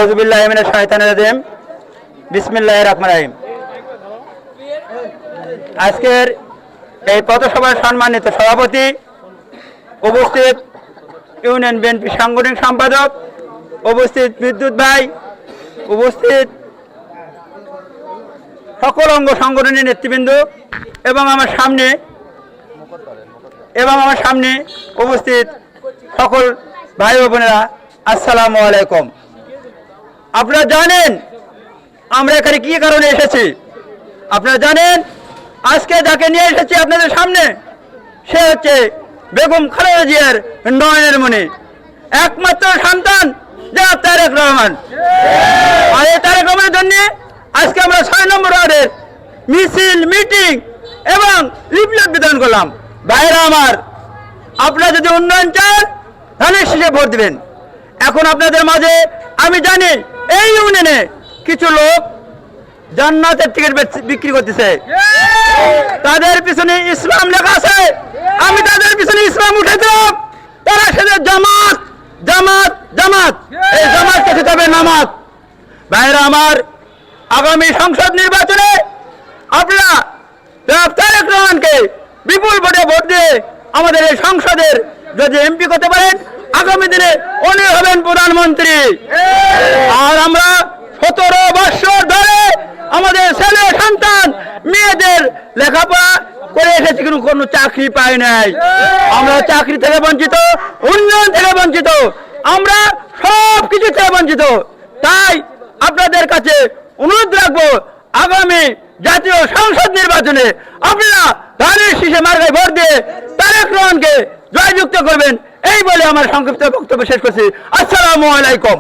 আউযুবিল্লাহি মিনাশ শাইতানির রাজিম। বিসমিল্লাহির রহমানির রহিম। আজকের এই পথসভার সম্মানিত সভাপতি, উপস্থিত ইউনিয়ন বিএনপি সাংগঠনিক সম্পাদক, উপস্থিত বিদ্যুৎ ভাই, উপস্থিত সকল অঙ্গ সংগঠনের নেতৃবৃন্দ এবং আমার সামনে উপস্থিত সকল ভাই ও বোনেরা, আসসালামু আলাইকুম। আপনারা জানেন আমরা এখানে কি কারণে এসেছি? আপনারা জানেন আজকে যাকে নিয়ে এসেছি আপনাদের সামনে, সে হচ্ছে বেগম খালেদা জিয়ার নয়নের মণি, একমাত্র সন্তান জনাব তারেক রহমান। আর এই তারেক রহমানের জন্য আজকে আমরা ৬ নম্বর ওয়ার্ডের মিছিল, মিটিং এবং লিফলেট বিতরণ করলাম। ভাইরা আমার, আপনারা যদি উন্নয়ন চান ধানের শীষে ভোট দিবেন। এখন আপনাদের মাঝে আমি জানি এই ইউনিয়নে কিছু লোক জান্নাতের টিকিট বিক্রি করতেছে, তাদের পিছনে ইসলাম লেখা আছে। আমি তাদের পিছনে ইসলাম উঠে দিলাম, তারা সেটা জামাত জামাত জামাত, এই জামাতকে দিতে হবে নামাজ। ভাইরা আমার, আগামী সংসদ নির্বাচনে আপনারা তারেক রহমানকে বিপুল ভোটে ভোট দিয়ে আমাদের এই সংসদের যদি এমপি করতে পারেন, আগামী দিনে উনি হবেন প্রধানমন্ত্রী। আর আমরা 17 বছর ধরে আমাদের ছেলে সন্তান মেয়েদের লেখাপড়া করে এসেছি, কিন্তু কোনো চাকরি পাই নাই। আমরা চাকরি থেকে বঞ্চিত, উন্নয়ন থেকে বঞ্চিত, আমরা সব কিছু থেকে বঞ্চিত। তাই আপনাদের কাছে অনুরোধ রাখবো, আগামী জাতীয় সংসদ নির্বাচনে আপনারা ধানের শীষে মার্কায় ভোট দিয়ে তারেক রহমানকে জয়যুক্ত করবেন। এই বলে আমার সংক্ষিপ্ত বক্তব্য শেষ করছি। আসসালামু আলাইকুম।